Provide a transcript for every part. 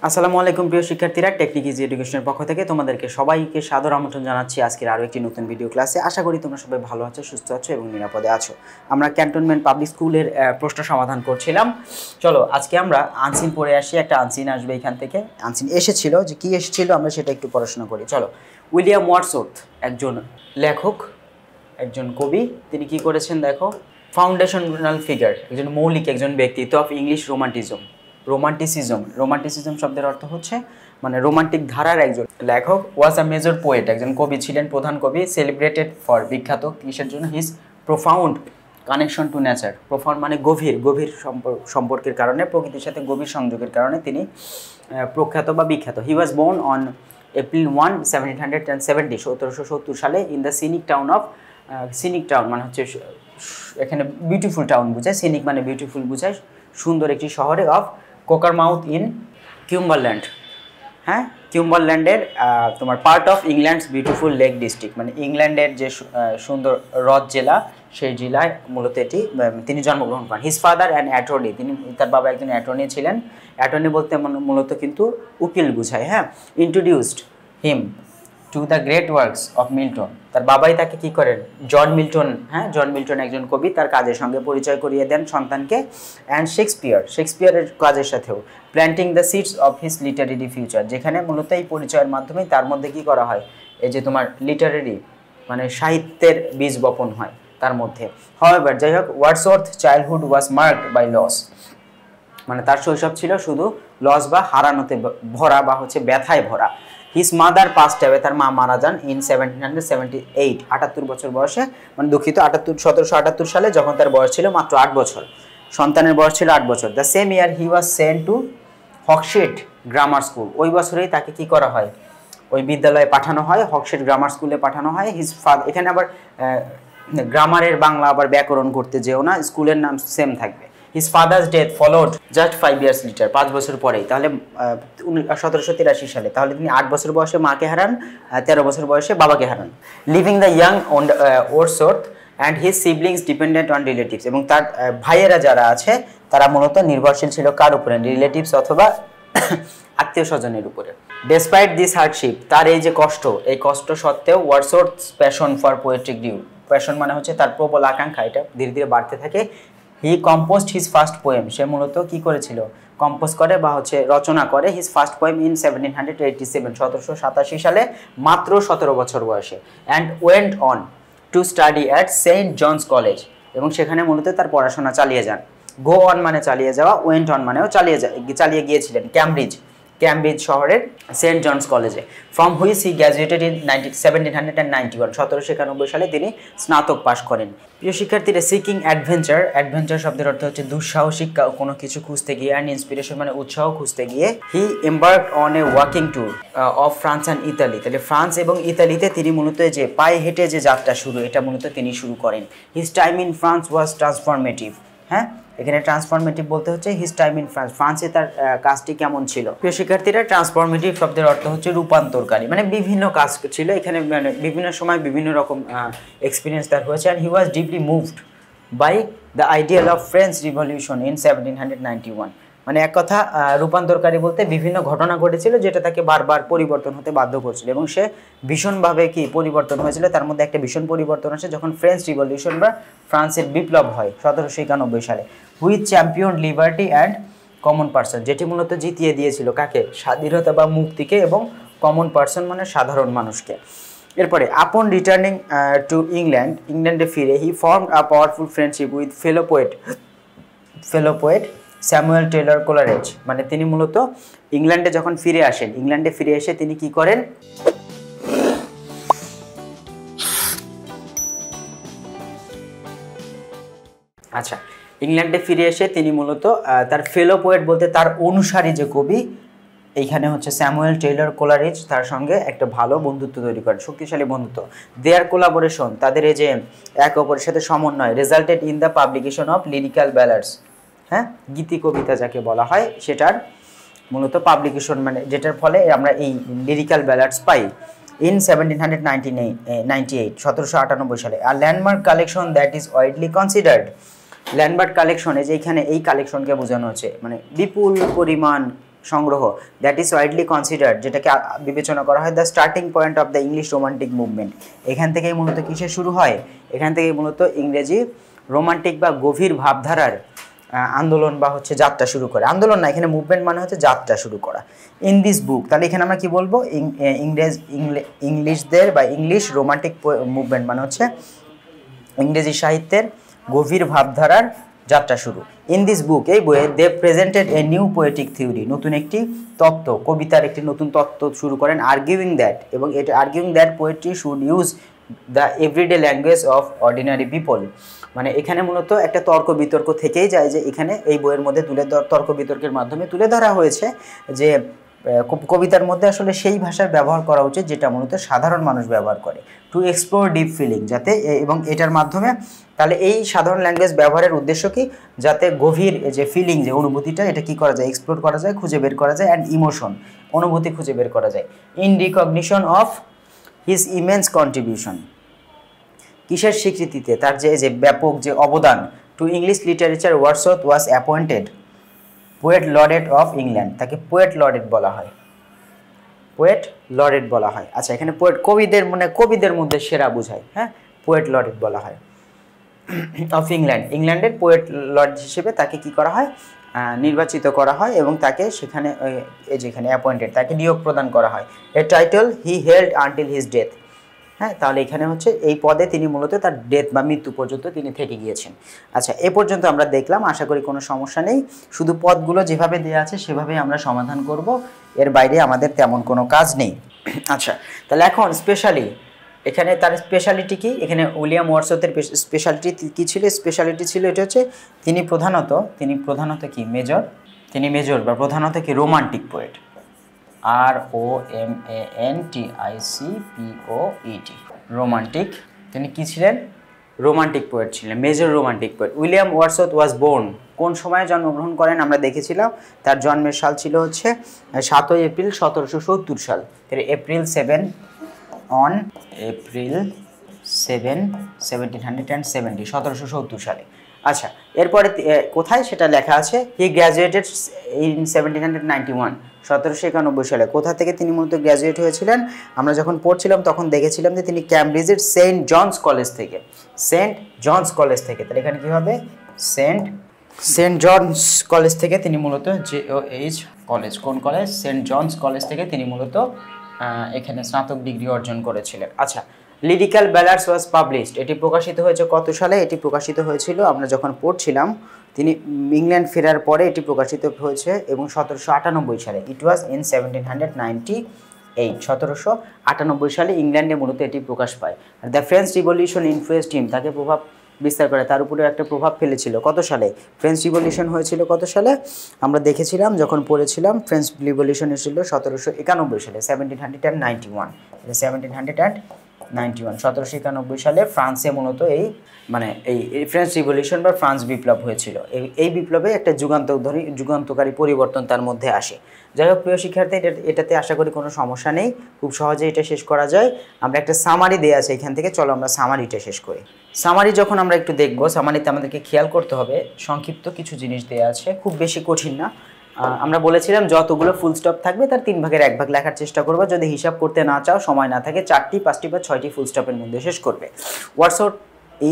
আসসালামু আলাইকুম প্রিয় শিক্ষার্থীরা, টেকনিক ইজি এডুকেশনের পক্ষ থেকে তোমাদেরকে সবাইকে সাদর আমন্ত্রণ জানাচ্ছি আজকের আরও একটি নতুন ভিডিও ক্লাসে। আশা করি তোমরা সবাই ভালো আছো, সুস্থ আছো এবং নিরাপদে আছো। আমরা ক্যান্টনমেন্ট পাবলিক স্কুলের প্রশ্ন সমাধান করছিলাম। চলো আজকে আমরা আনসিন পড়ে আসি। একটা আনসিন আসবে এখান থেকে। আনসিন এসেছিল, যে কি এসেছিল আমরা সেটা একটু পড়াশোনা করি। চলো, উইলিয়াম ওয়ার্ডসওয়ার্থ একজন লেখক, একজন কবি। তিনি কি করেছেন দেখো, ফাউন্ডেশনাল ফিগার, একজন মৌলিক একজন ব্যক্তিত্ব অফ ইংলিশ রোমান্টিসিজম শব্দের অর্থ হচ্ছে মানে রোমান্টিক ধারার একজন লেখক। ওয়াজ আ মেজর পোয়েট, একজন কবি ছিলেন, প্রধান কবি। সেলিব্রেটেড ফর, বিখ্যাত কিসের জন্য? His profound connection to nature. Profound মানে গভীর সম্পর্কের কারণে, প্রকৃতির সাথে গভীর সংযোগের কারণে তিনি প্রখ্যাত বা বিখ্যাত। হি ওয়াজ বোর্ন অন এপ্রিল 1, 1770, 1770 সালে ইন দ্য সিনিক টাউন মানে হচ্ছে এখানে বিউটিফুল টাউন বোঝায়, সিনিক মানে বিউটিফুল বোঝায়, সুন্দর একটি শহরে, অফ কোকারমাউথ ইন কিউম্বারল্যান্ড। হ্যাঁ, কিউম্বারল্যান্ডের তোমার part of England's beautiful lake district, মানে ইংল্যান্ডের যে সুন্দর হ্রদ জেলা, সেই জেলায় মূলত তিনি জন্মগ্রহণ করেন। হিজ ফাদার অ্যান্ড অ্যাটর্নি, তার বাবা একজন অ্যাটর্নি ছিলেন। অ্যাটর্নি বলতে মূলত কিন্তু উকিল বুঝায়। হ্যাঁ, introduced him to the great works of Milton. তার বাবাই তাকে কি করেন? জন মিল্টন একজন কবি, তার কাজের সঙ্গে পরিচয় করিয়ে দেন সন্তানকে। অ্যান্ড শেক্সপিয়ারের কাজের সাথেও। Planting the seeds of his literary future, যেখানে মূলত এই পরিচয়ের মাধ্যমে তার মধ্যে কি করা হয়? এই যে তোমার লিটারেরি মানে সাহিত্যের বীজ বপন হয় তার মধ্যে। হাউএভার, যাই হোক, Wordsworth childhood was marked by loss, মানে তার শৈশব ছিল শুধু লস বা হারানোতে ভরা বা হচ্ছে ব্যথায় ভরা। হিজ মাদার পাস্ট অ্যাওয়ে, তার মা মারা যান ইন 1778, 78 বছর বয়সে, মানে দুঃখিত 1778 সালে, যখন তার বয়স ছিল মাত্র 8 বছর। সন্তানের বয়স ছিল 8 বছর। The same year he was sent to Hawkshead Grammar School, ওই বছরেই তাকে কি করা হয়? ওই বিদ্যালয়ে পাঠানো হয়, হকশেট গ্রামার স্কুলে পাঠানো হয়। হিজ ফাদার, এখানে আবার গ্রামারের বাংলা আবার ব্যাকরণ করতে যেও না, স্কুলের নাম সেম থাকবে। His father's death followed just 5 years later, 5 বছর পরেই, তাহলে 1783 সালে, তাহলে তিনি 8 বছর বয়সে মাকে হারান, 13 বছর বয়সে বাবাকে হারান। Leaving the young on Wordsworth and his siblings dependent on relatives, এবং তার ভাইয়েরা যারা আছে তারা মূলত নির্ভরশীল ছিল কার উপরে? রিলেটিভস অথবা আত্মীয় স্বজনের উপরে। ডেসপাইট দিস হার্ডশিপ, তার এই যে কষ্ট, এই কষ্ট সত্ত্বেও Wordsworth passion for poetry গ্রিউ, passion মানে হচ্ছে তার প্রবল আকাঙ্ক্ষা, এটা ধীরে ধীরে বাড়তে থাকে। হি কম্পোজড হিজ ফার্স্ট পোয়েম, সে মূলত কি করেছিল? কম্পোজ করে বা হচ্ছে রচনা করে হিজ ফার্স্ট পোয়েম ইন 1787, 1787 সালে, মাত্র 17 বছর বয়সে। And went on to study at Saint John's College, এবং সেখানে মূলত তার পড়াশোনা চালিয়ে যান। গো অন মানে চালিয়ে যাওয়া, ওয়েন্ট অন মানেও চালিয়ে গিয়েছিলেন ক্যামব্রিজ শহরের সেন্ট জনস কলেজে। From which he graduated in 1791, 1791 সালে তিনি স্নাতক পাশ করেন। প্রিয় শিক্ষার্থীরা, সিকিং অ্যাডভেঞ্চার শব্দের অর্থ হচ্ছে দুঃসাহসিক কোনো কিছু খুঁজতে গিয়ে, অ্যান্ড ইন্সপিরেশন মানে উৎসাহ খুঁজতে গিয়ে। He embarked on a walking tour of France and Italy, তাহলে ফ্রান্স এবং ইতালিতে তিনি মূলত যে পায়ে হেঁটে যে যাত্রা শুরু, এটা মূলত তিনি শুরু করেন। His time in France was transformative. হ্যাঁ, এখানে ট্রান্সফরমেটিভ বলতে হচ্ছে হিজ টাইম ইন ফ্রান্সে তার কাজটি কেমন ছিল। প্রিয় শিক্ষার্থীরা, ট্রান্সফরমেটিভ শব্দের অর্থ হচ্ছে রূপান্তরকারী, মানে বিভিন্ন কাজ ছিল এখানে, মানে বিভিন্ন সময় বিভিন্ন রকম এক্সপিরিয়েন্স তার হয়েছে। And he was deeply moved by the ideal of French Revolution in 1791, মানে এক কথা রূপান্তরকারী বলতে বিভিন্ন ঘটনা ঘটেছিল যেটা তাকে বারবার পরিবর্তন হতে বাধ্য করছিল, এবং সে ভীষণভাবে কি পরিবর্তন হয়েছিল। তার মধ্যে একটা ভীষণ পরিবর্তন আসে যখন ফ্রেঞ্চ রিভলিউশন বা ফ্রান্সের বিপ্লব হয় 1791 সালে। Which champion liberty and common person, যেটি মূলত জিতিয়ে দিয়েছিল কাকে? স্বাধীনতা বা মুক্তিকে, এবং কমন পার্সন মানে সাধারণ মানুষকে। এরপরে আপন রিটার্নিং টু ইংল্যান্ডে ফিরে he formed a powerful friendship with fellow poet Samuel Taylor Coleridge, মানে তিনি মূলত ইংল্যান্ডে যখন ফিরে আসেন, ইংল্যান্ডে ফিরে এসে তিনি কি করেন? আচ্ছা, ইংল্যান্ডে ফিরে এসে তিনি মূলত তার ফেলো পোয়েট বলতে তার অনুসারী যে কবি, এইখানে হচ্ছে স্যামুয়েল টেইলর কোলারিজ, তার সঙ্গে একটা ভালো বন্ধুত্ব তৈরি করেন, শক্তিশালী বন্ধুত্ব। দেয়ার কোলাবোরেশন, তাদের এই যে এক অপরের সাথে সমন্বয়, resulted in the publication of lyrical ব্যালাডস, হ্যাঁ, গীতি কবিতা যাকে বলা হয়, সেটার মূলত পাবলিকেশন, মানে যেটার ফলে আমরা এই লিরিক্যাল ব্যালাডস পাই। ইন 1798, 1798 সালে। আর landmark collection that is widely considered, landmark কালেকশনে যেখানে এই কালেকশনকে বোঝানো হচ্ছে মানে বিপুল পরিমাণ সংগ্রহ, দ্যাট ইজ ওয়াইডলি কনসিডার্ড, যেটাকে বিবেচনা করা হয় the starting point of the English romantic movement. এখান থেকেই মূলত কিসের শুরু হয়, এখান থেকেই মূলত ইংরেজি রোমান্টিক বা গভীর ভাবধারার আন্দোলন বা হচ্ছে যাত্রা শুরু করে। আন্দোলন না, এখানে মুভমেন্ট মানে হচ্ছে যাত্রা শুরু করা। ইন দিস বুক, তাহলে এখানে আমরা কি বলবো, ইংলিশদের বা ইংলিশ রোমান্টিক মুভমেন্ট মানে হচ্ছে ইংরেজি সাহিত্যের গভীর ভাবধারার যাত্রা শুরু। ইন দিস বুক, এই বইয়ে they presented a new poetic theory, নতুন একটি তত্ত্ব, কবিতার একটি নতুন তত্ত্ব শুরু করেন। আর্গিউইং দ্যাট, এবং এটা arguing that poetry should use the everyday language of ordinary people. মানে এখানে মূলত একটা তর্ক বিতর্ক থেকেই যায়, যে এখানে এই বইয়ের মধ্যে তর্ক বিতর্কের মাধ্যমে তুলে ধরা হয়েছে যে কবিতার মধ্যে আসলে সেই ভাষার ব্যবহার করা উচিত যেটা মূলত সাধারণ মানুষ ব্যবহার করে, টু এক্সপ্লোর ডিপ ফিলিং, যাতে এবং এটার মাধ্যমে তাহলে এই সাধারণ ল্যাঙ্গুয়েজ ব্যবহারের উদ্দেশ্য কি, যাতে গভীর যে ফিলিং, যে অনুভূতিটা, এটা কি করা যায়, এক্সপ্লোর করা যায়, খুঁজে বের করা যায়, অ্যান্ড ইমোশন, অনুভূতি খুঁজে বের করা যায়। In recognition of his immense contribution, কিসের স্বীকৃতিতে, তার যে ব্যাপক যে অবদান, to English literature Wordsworth was appointed poet laureate of England, তাকে পোয়েট লরেট বলা হয়, পোয়েট লরেট বলা হয়। আচ্ছা, এখানে পোয়েট কবিদের মানে কবিদের মধ্যে সেরা বোঝায়, হ্যাঁ, পোয়েট লরেট বলা হয়। অফ ইংল্যান্ড, ইংল্যান্ডের পোয়েট লরেট হিসেবে তাকে কি করা হয়, নির্বাচিত করা হয়, এবং তাকে সেখানে যেখানে অ্যাপয়েন্টেড, তাকে নিয়োগ প্রদান করা হয়। এ টাইটেল হি হেল্ড আনটিল হিজ ডেথ, হ্যাঁ, তাহলে এখানে হচ্ছে এই পদে তিনি মূলত তার ডেথ বা মৃত্যু পর্যন্ত তিনি থেকে গিয়েছেন। আচ্ছা, এ পর্যন্ত আমরা দেখলাম, আশা করি কোনো সমস্যা নেই, শুধু পদগুলো যেভাবে দেওয়া আছে সেভাবেই আমরা সমাধান করব, এর বাইরে আমাদের তেমন কোনো কাজ নেই। আচ্ছা, তাহলে এখন স্পেশালি এখানে তার স্পেশালিটি কি, এখানে উইলিয়াম ওয়ার্ডসওয়ার্থের স্পেশালিটি কী ছিল, স্পেশালিটি ছিল এটা হচ্ছে তিনি প্রধানত কি মেজর, তিনি মেজর বা প্রধানত কি রোমান্টিক পোয়েট, ROMANTICPOET, রোমান্টিক, তিনি কি ছিলেন, রোমান্টিক পোয়েট ছিলেন, major romantic poet. William Wordsworth was born, কোন সময়ে জন্মগ্রহণ করেন আমরা দেখেছিলাম, তার জন্মের সাল ছিল হচ্ছে 7 এপ্রিল 1770 সাল, এপ্রিল 7 1770, 1770 সালে। আচ্ছা, এরপরে কোথায় সেটা লেখা আছে, হি গ্র্যাজুয়েটেড ইন 1791, 1791 সালে। কোথা থেকে তিনি মূলত গ্র্যাজুয়েট হয়েছিলেন, আমরা যখন পড়ছিলাম তখন দেখেছিলাম যে তিনি ক্যামব্রিজের সেন্ট জনস কলেজ থেকে, তাহলে এখানে কী হবে, সেন্ট জনস কলেজ থেকে তিনি মূলত JOH কলেজ, কোন কলেজ, সেন্ট জনস কলেজ থেকে তিনি মূলত এখানে স্নাতক ডিগ্রি অর্জন করেছিলেন। আচ্ছা, লিরিক্যাল ব্যালাডস ওয়াজ পাবলিশড, এটি প্রকাশিত হয়েছে কত সালে, এটি প্রকাশিত হয়েছিল আমরা যখন পড়ছিলাম, তিনি ইংল্যান্ড ফেরার পরে এটি প্রকাশিত হয়েছে, এবং 1798 সালে, ইট ওয়াজ ইন 1798, 1798 সালে ইংল্যান্ডে মূলত এটি প্রকাশ পায়। আর the French Revolution influenced him, তাকে প্রভাব বিস্তার করে, তার উপরে একটা প্রভাব ফেলেছিল কত সালে, ফ্রেঞ্চ রিভলিউশন হয়েছিল কত সালে, আমরা দেখেছিলাম যখন পড়েছিলাম, ফ্রেঞ্চ রিভলিউশন এসেছিল 1791 সালে, 1791, 1791 সালে ফ্রান্সে মূলত এই ফ্রেঞ্চ রিভলিউশন বা ফ্রান্স বিপ্লব হয়েছিল। এই বিপ্লবে একটা যুগান্তকারী পরিবর্তন তার মধ্যে আসে। যাই হোক প্রিয় শিক্ষার্থী, এটাতে আশা করি কোনো সমস্যা নেই, খুব সহজে এটা শেষ করা যায়। আমরা একটা সামারি দেওয়া আছে এখান থেকে, চলো আমরা সামারিটা শেষ করি। সামারি যখন আমরা একটু দেখব, সামারিতে আমাদেরকে খেয়াল করতে হবে সংক্ষিপ্ত কিছু জিনিস দেওয়া আছে, খুব বেশি কঠিন না। আমরা বলেছিলাম যতগুলো ফুল স্টপ থাকবে তার 3 ভাগের 1 ভাগ লেখার চেষ্টা করবে, যদি হিসাব করতে না চাও, সময় না থাকে, 4টি 5টি বা 6টি ফুল স্টপের মধ্যে শেষ করবে। Wordsworth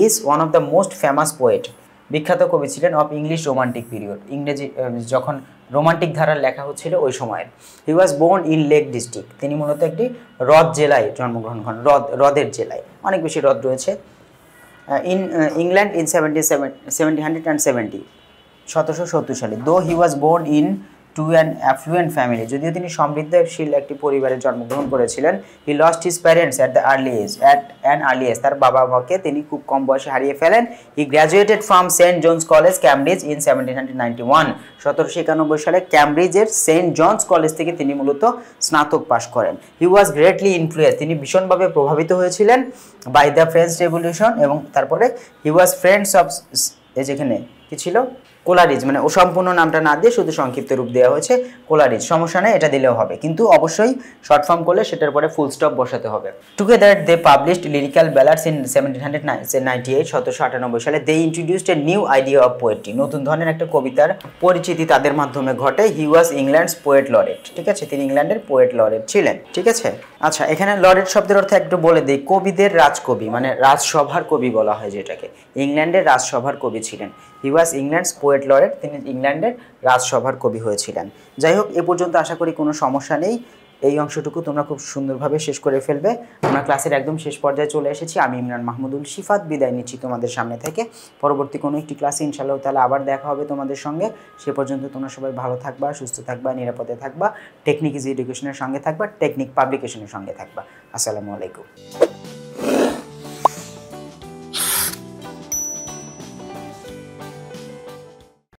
is one of the most famous poet, বিখ্যাত কবি ছিলেন অফ ইংলিশ রোমান্টিক পিরিয়ড, ইংরেজি যখন রোমান্টিক ধারার লেখা হচ্ছিল ওই সময়ের। He was born in Lake District, তিনি মূলত একটি হ্রদ জেলায় জন্মগ্রহণ করেন, হ্রদের জেলায়, অনেক বেশি হ্রদ রয়েছে। ইন ইংল্যান্ড ইন 1770, 1770 সালে। Though he was born into an affluent family, যদিও তিনি সমৃদ্ধশীল একটি পরিবারে জন্মগ্রহণ করেছিলেন। He lost his parents at an early age, তার বাবা মাকে তিনি খুব কম বয়সে হারিয়ে ফেলেন। He graduated from St John's College, Cambridge in 1791, 1791 সালে ক্যামব্রিজের সেন্ট জনস কলেজ থেকে তিনি মূলত স্নাতক পাশ করেন। হি ওয়াজ গ্রেটলি ইনফ্লুয়েন্স, তিনি ভীষণভাবে প্রভাবিত হয়েছিলেন বাই দ্য ফ্রেঞ্চ রেভলিউশন, এবং তারপরে হি ওয়াজ ফ্রেন্ডস অফ, যেখানে কি ছিল, কোলারিজ, মানে অসম্পূর্ণ নামটা না দিয়ে শুধু সংক্ষিপ্ত রূপ দেওয়া হয়েছে কোলারিজ, সমস্যা নেই, এটা দিলেও হবে, কিন্তু অবশ্যই শর্ট ফর্ম করলে সেটার পরে ফুল স্টপ বসাতে হবে। Together they published Lyrical Ballads in 1798, 1798 সালে। They introduced a new idea of poetry, নতুন ধরনের একটা কবিতার পরিচিতি তাদের মাধ্যমে ঘটে। He was England's poet laureate, ঠিক আছে, তিনি ইংল্যান্ডের পোয়েট লরেট ছিলেন, ঠিক আছে। আচ্ছা, এখানে লরেট শব্দের অর্থ একটু বলে দিই, কবিদের রাজকবি, মানে রাজসভার কবি বলা হয় যেটাকে, ইংল্যান্ডের রাজসভার কবি ছিলেন। হি ওয়াজ ইংল্যান্ডস পোয়েট লরেট, তিনি ইংল্যান্ডের রাজসভার কবি হয়েছিলেন। যাই হোক, এ পর্যন্ত আশা করি কোনো সমস্যা নেই, এই অংশটুকু তোমরা খুব সুন্দরভাবে শেষ করে ফেলবে। আমরা ক্লাসের একদম শেষ পর্যায়ে চলে এসেছি। আমি ইমরান মাহমুদুল শিফাত বিদায় নিচ্ছি তোমাদের সামনে থেকে। পরবর্তী কোনো একটি ক্লাসে ইনশাআল্লাহ তাআলা আবার দেখা হবে তোমাদের সঙ্গে। সে পর্যন্ত তোমরা সবাই ভালো থাকবা, সুস্থ থাকবা, নিরাপদে থাকবা, টেকনিক ইজি এডুকেশনের সঙ্গে থাকবা, টেকনিক পাবলিকেশনের সঙ্গে থাকবা। আসসালামু আলাইকুম।